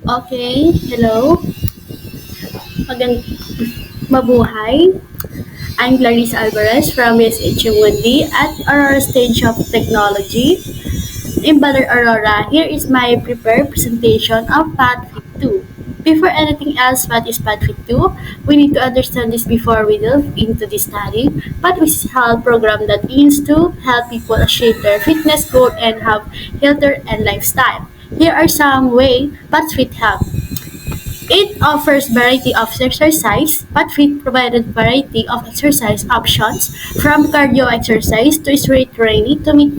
Okay, hello. Magand Mabuhay. I'm Clarice Alvarez from SHMUD at Aurora Stage of Technology in Baler, Aurora. Here is my prepared presentation of PATFIT 2. Before anything else, what is PATFIT 2? We need to understand this before we delve into this study. PATFIT is a health program that aims to help people achieve their fitness goal and have healthier and lifestyle. Here are some ways PATFIT help. It offers variety of exercise, but Fit provided variety of exercise options from cardio exercise to strength training to meet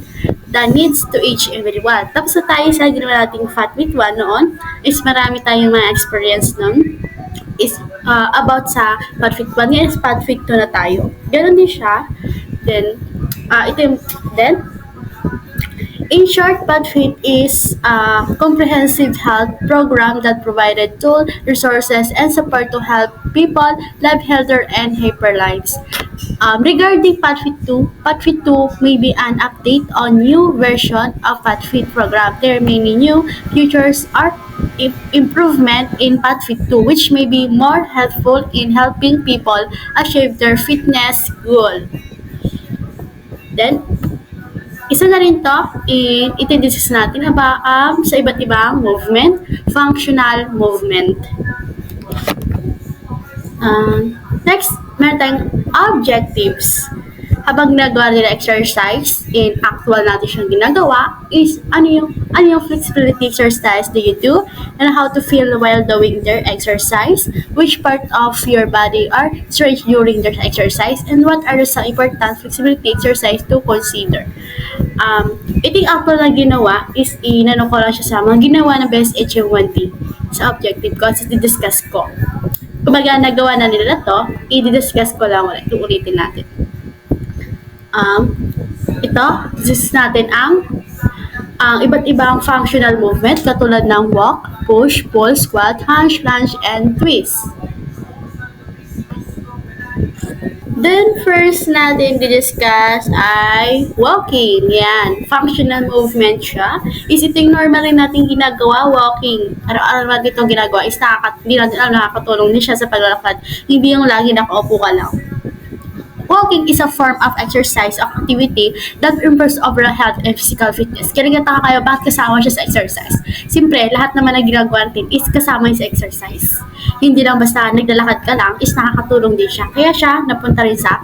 the needs to each individual. Tapos na tayo sa ginawa nating Fat Fit 1 noon is marami tayong mga experience nun is about sa Fat Fit 1 ngayon is Fat Fit 2 na tayo. Ganon din siya. Then, then in short, PadFit is a comprehensive health program that provided tools, resources, and support to help people live healthier and happier lives. Regarding PadFit 2 may be an update on new version of PadFit program. There are many new features or improvement in PadFit 2 which may be more helpful in helping people achieve their fitness goal. Then, isa na rin to, i-discuss natin sa iba't ibang movement, functional movement. Next, meron tayong objectives. Habang ginagawa nila exercise, in actual natin siyang ginagawa, is ano yung flexibility exercise do you do, and how to feel while doing their exercise, which part of your body are stretched during their exercise, and what are some important flexibility exercise to consider. Ito yung actual na ginawa is inano ko lang siya sa mga ginawa ng best HM1T sa objective ko, kasi i-discuss ko. Kumbaga, nagawa na nila na to, i-discuss ko lang ulit, ulitin natin. Discuss natin ang iba't ibang functional movement katulad ng walk, push, pull, squat, hunch, lunge, and twist. Then, first natin di-discuss ay walking. Yan. Functional movement siya. Is ito yung normally natin ginagawa, walking. Araw-araw natin itong ginagawa is nakakatulong din siya sa paglalakad. Hindi yung lagi nakaupo ka lang. Walking is a form of exercise activity that improves overall health and physical fitness. Kaya nagtataka kayo, bakit kasama siya sa exercise? Siyempre, lahat naman na ginagawa natin is kasama sa exercise. Hindi lang basta naglalakad ka lang, is nakakatulong din siya. Kaya siya napunta rin sa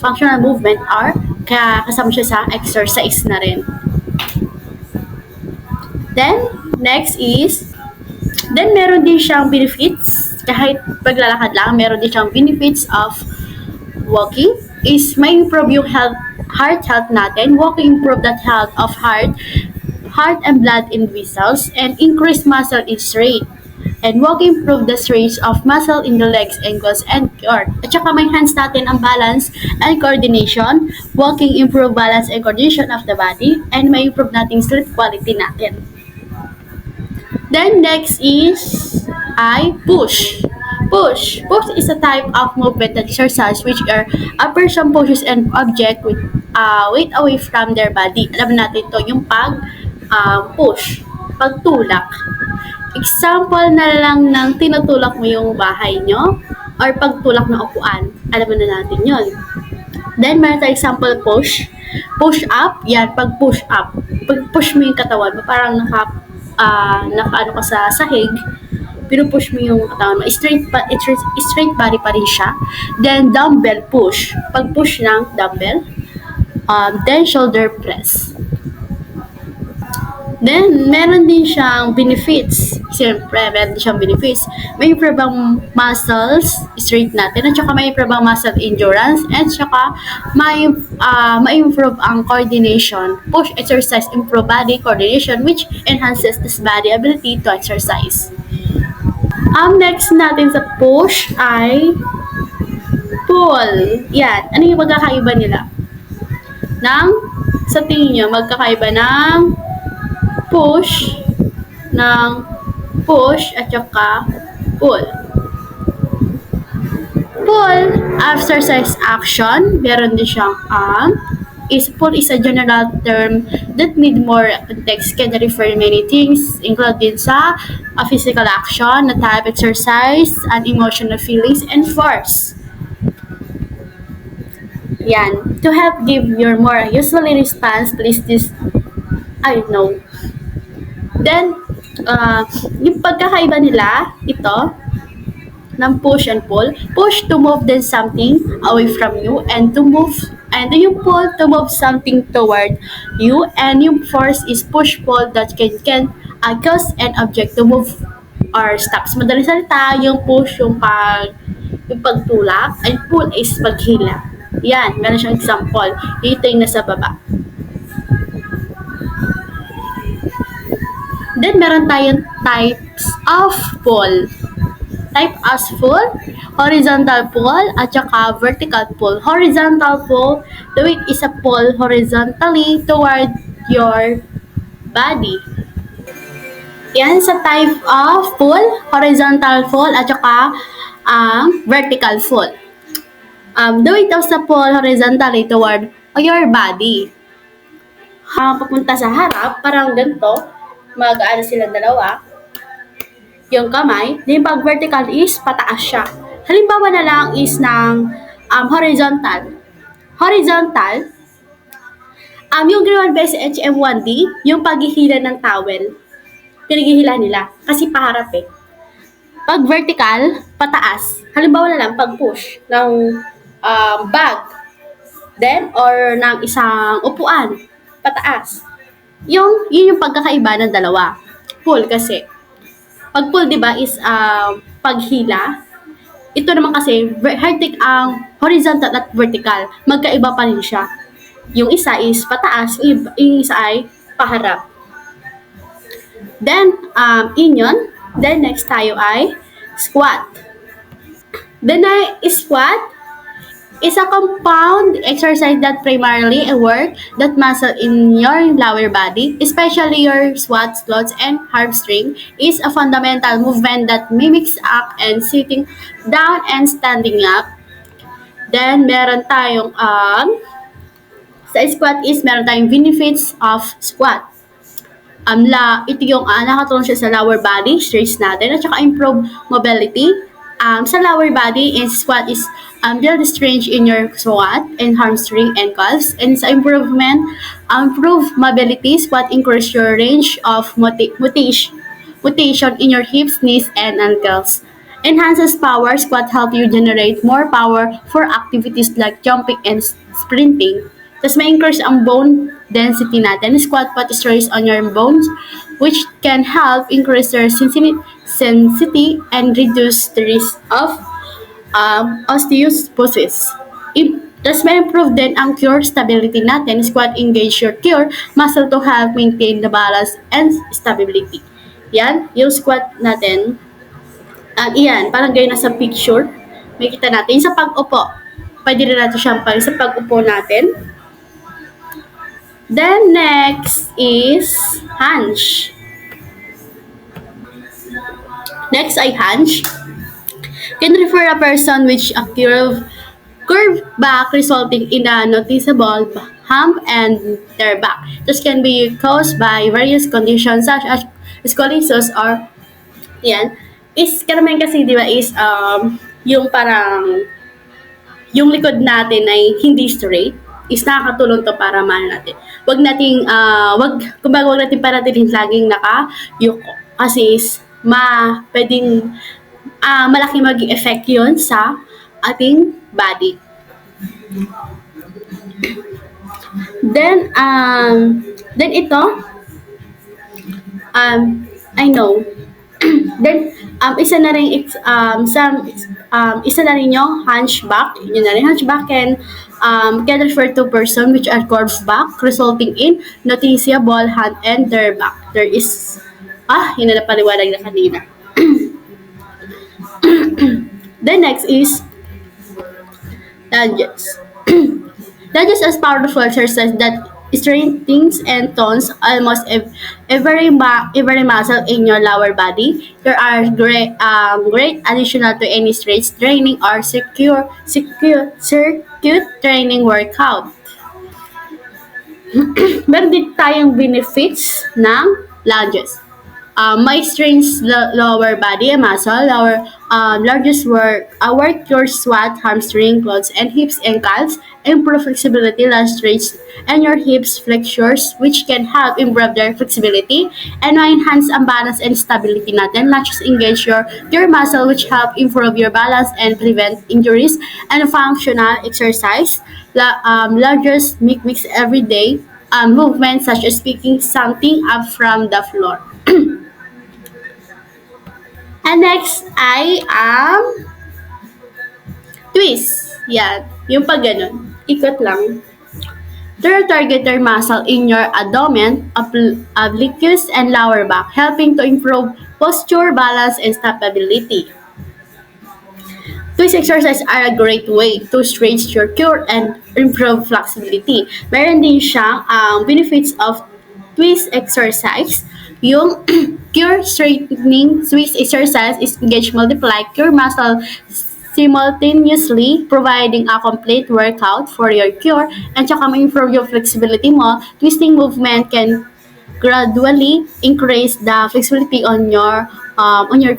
functional movement or kaya kasama siya sa exercise na rin. Then, meron din siyang benefits. Kahit paglalakad lang, meron din siyang benefits of walking is may improve yung heart health natin. Walking improve that health of heart and blood in vessels, and increase muscle strength. And walking improve the strength of muscle in the legs, ankles, and core. At saka may enhance natin ang balance and coordination. Walking improve balance and coordination of the body, and may improve natin sleep quality natin. Then next is push. Push is a type of movement exercise which a person pushes an object with weight away from their body. Alam natin to yung push, pagtulak. Example na lang ng tinutulak mo yung bahay nyo or pagtulak ng upuan. Alam na natin yun. Then meron tayong example push. Push up, yan, pag push up. Pag push mo yung katawan mo, parang nakaano ka sa sahig, pinupush mo yung katawan mo, straight body pa rin siya. Then, dumbbell push. Pag push ng dumbbell. Then, shoulder press. Then, meron din siyang benefits. Siyempre, meron din siyang benefits. May improve ang muscles, straight natin, at saka may improve ang muscle endurance, at saka may improve ang coordination. Push exercise improve body coordination which enhances this body ability to exercise. Next natin sa push ay pull. Yan. Ano yung magkakaiba nila? Sa tingin nyo, magkakaiba ng push at saka pull. Pull, exercise action. Meron din siyang is pull is a general term that need more context can refer many things, including sa a physical action, a type exercise, and emotional feelings and force. Yan. To help give your more usually response, list this, I know. Then, yung pagkakaiba nila, ito, ng push and pull. Push to move then something away from you and to move and yung pull to move something toward you and yung force is push-pull that can cause an object to move or stop. So, madaling salita, yung push, yung pagtulak, and pull is paghila. Yan, meron siyang example. Ito yung nasa baba. Then, meron tayong types of pull. Type as pull, horizontal pull, at saka vertical pull. Horizontal pull, the weight is a pull horizontally toward your body. Yan sa type of pull, horizontal pull, at saka vertical pull. The weight of the pull horizontally toward your body. Papunta sa harap, parang ganito, mag-ano silang dalawa, yung kamay, then pag vertical is pataas siya. Halimbawa na lang is ng horizontal. Horizontal, yung ginawa ba sa HM1D, yung paghihila ng towel, pinaghihila nila kasi paharap eh. Pag vertical, pataas. Halimbawa na lang pag push ng bag, then or ng isang upuan, pataas. Yun yung pagkakaiba ng dalawa. Pull kasi. Pag pull, di ba, is paghila. Ito naman kasi, horizontal at vertical. Magkaiba pa rin siya. Yung isa is pataas, yung isa ay paharap. Then, yun. Then, next tayo ay squat. Then, squat is a compound exercise that primarily work that muscle in your lower body, especially your squats, glutes, and hamstring, is a fundamental movement that mimics up and sitting down and standing up. Then, meron tayong, sa squat is meron tayong benefits of squat. Ito yung nakatulong siya sa lower body, stretch natin, at saka improve mobility. Sa lower body, is squat is build strength in your squat and hamstring and calves. And sa improvement, improve mobility, squat increase your range of motion in your hips, knees, and ankles. Enhances power, squat help you generate more power for activities like jumping and sprinting. Tapos may increase ang bone density natin. Squat put stress on your bones, which can help increase their sensitivity and reduce the risk of osteoporosis. Tapos may improve din ang core stability natin. Squat engage your core muscle to help maintain the balance and stability. Yan, yung squat natin. Iyan, parang ganyan na sa picture. May kita natin. Sa pag-upo, pwede rin natin siyang sa pag-upo natin. Then next is hunch. Next ay hunch. Can refer a person with a curved back resulting in a noticeable hump and their back. This can be caused by various conditions such as scoliosis or yan. Is karamihan kasi di ba is yung parang yung likod natin ay hindi straight is nakakatulong to para maano natin. Wag nating wag natin paratilin laging nakayuko kasi is pwedeng malaki maging effect 'yon sa ating body. Then ito I know. Then isa na rin isa na rin yung hunchback. Yun na rin hunchback can refer to person which are curved back resulting in noticeable hand and their back. There is yun na napaliwanag na kanina. The next is lunges. Lunges is powerful exercise that strengthens and tones almost every muscle in your lower body. There are great additional to any strength training or circuit training workout. Meron din tayong benefits ng lunges. My strengths lower body muscle, largest work your squat, hamstring, quads, and hips and calves, improve flexibility, last stretch, and your hips flexors, which can help improve their flexibility, and enhance ang balance and stability natin. Lunges engage your muscle, which help improve your balance and prevent injuries, and functional exercise. Lunges mix every day movements such as picking something up from the floor. And next ay twist. Yan. Yung pag ganun. Ikot lang. Target your muscle in your abdomen, obliques, and lower back, helping to improve posture, balance, and stability. Twist exercises are a great way to stretch your core and improve flexibility. Meron din siyang benefits of twist exercise. Yung core straightening twist exercise is engage multiply core muscle simultaneously, providing a complete workout for your core, and saka ma-improve yung flexibility mo. Twisting movement can gradually increase the flexibility on your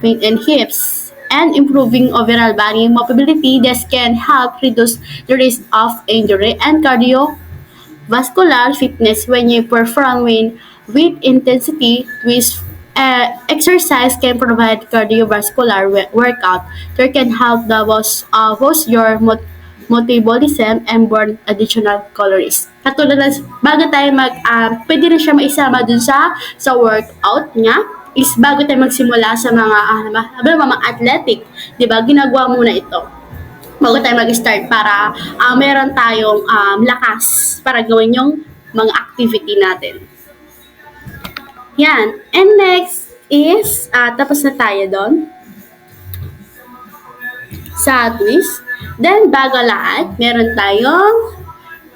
feet and hips, and improving overall body mobility. This can help reduce the risk of injury and cardiovascular fitness when you perform with intensity. With exercise can provide cardiovascular workout that can help boost your metabolism and burn additional calories. Katulad ng bago tayo pwede rin siya maisama dun sa workout niya is bago tayo magsimula sa mga athletic, 'di ba? Ginagawa muna ito bago tayo mag-start para meron tayong lakas para gawin yung mga activity natin. Yan. And next is, tapos na tayo doon sa twist. Then, bago lahat, meron tayong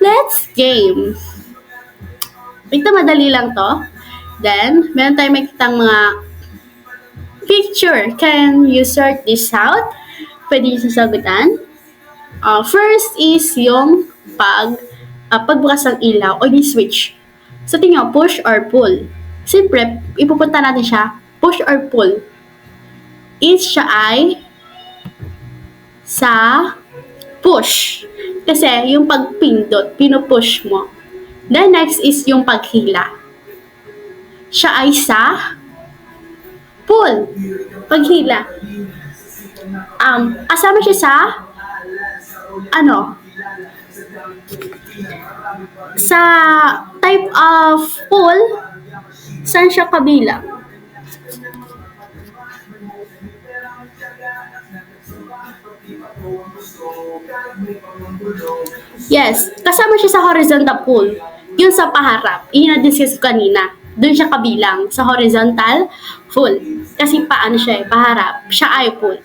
let's game. Ito, madali lang to. Then, meron tayong makikitang mga picture. Can you sort this out? Pwede nyo sasagutan. First is yung pagbukas ng ilaw o yung switch. So, tingnan, push or pull. Siyempre, ipupunta natin siya, push or pull. Is siya ay sa push. Kasi yung pagpindot, pinupush mo. Then next is yung paghila. Siya ay sa pull. Paghila. Kasama siya sa sa type of pull, saan siya kabilang? Yes, kasama siya sa horizontal pull. Yun sa paharap. Yun na-discuss ko kanina. Doon siya kabilang sa horizontal pull. Kasi paano siya paharap. Siya ay pull.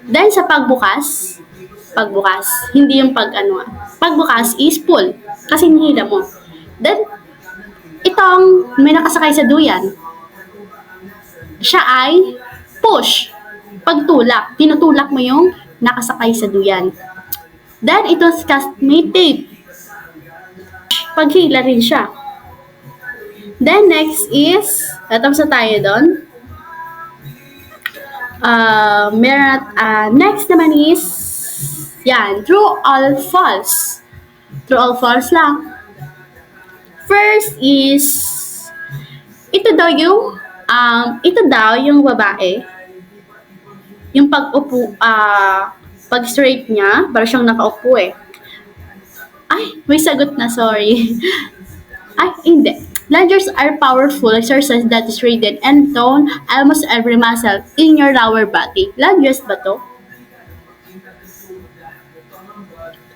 Then sa pagbukas, hindi yung pagbukas is pull. Kasi hinihila mo. Then, itong may nakasakay sa duyan, siya ay push. Pagtulak. Tinutulak mo yung nakasakay sa duyan. Then, ito may tape. Paghila rin siya. Then, next is, tapos na tayo doon. Next naman is, yan, true or false. True or false lang. First is, ito daw yung babae, yung pag-upo, pag straight niya, para siyang nakaupo eh. Ay, may sagot na, sorry. Ay, hindi. Lunges are powerful exercise that is rated and tone almost every muscle in your lower body. Lunges ba to?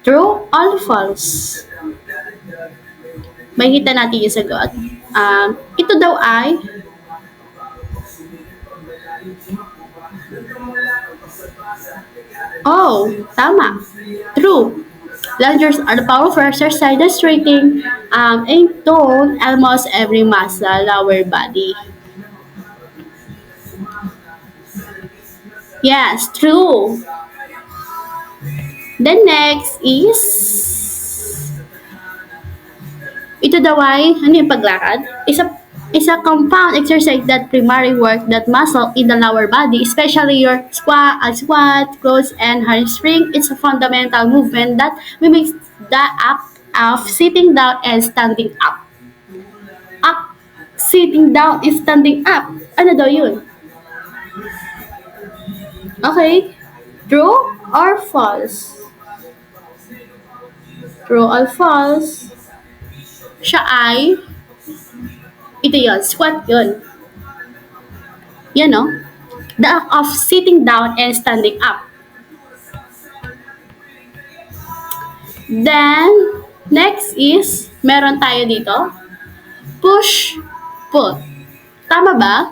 True or false? Makikita natin yung sagot. Ito daw ay tama. True. Lunges are the powerful exercise that straighten and tone almost every muscle lower body. Yes, true. The next is Ito daw ay, ano yung paglakad? Is a compound exercise that primarily work that muscle in the lower body, especially your squat, close, and hamstring. It's a fundamental movement that mimics the act of sitting down and standing up. Up, sitting down and standing up. Ano daw yun? Okay. True or false? True or false? Siya ay, ito yun, squat yun. You know, the act of sitting down and standing up. Then, next is, meron tayo dito, push, pull. Tama ba?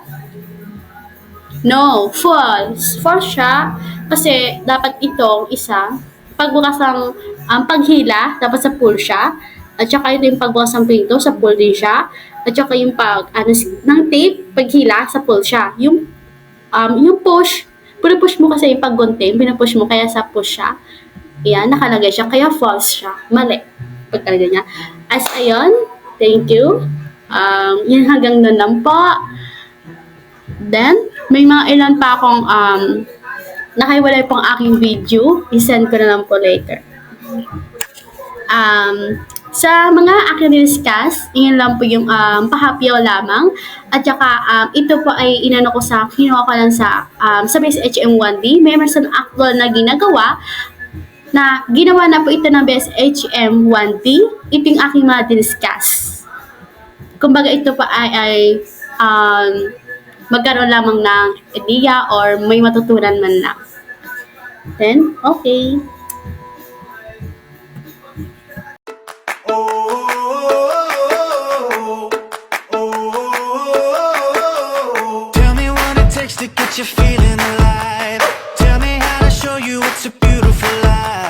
No, false. False siya kasi dapat itong isa, pagbukas ng paghila, dapat sa pull siya. At saka ito yung pagbukas ng pinto, sa pull din siya. At saka yung ng tape, paghila, sa pull siya. Yung push, pinupush mo kasi yung paggunting, pinupush mo kaya sa push siya. Yan, nakalagay siya, kaya false siya. Mali. Pagkalagay niya. As ayon, thank you. Yan hanggang nun lang po. Then, may mga ilan pa akong nakahiwalay pong aking video. I-send ko na lang po later. Sa mga aking discuss, yun lang po yung pahapyaw lamang. At saka, ito po ay kinuha ko lang sa Base HM1D. May mga actual na ginagawa na ginawa na po ito ng Base HM1D. Ito yung aking mga discuss. Kumbaga ito pa ay magkaroon lamang ng idea or may matutunan man lang. Then, okay. Tell me what it takes to get you feeling alive. Tell me how to show you it's a beautiful life.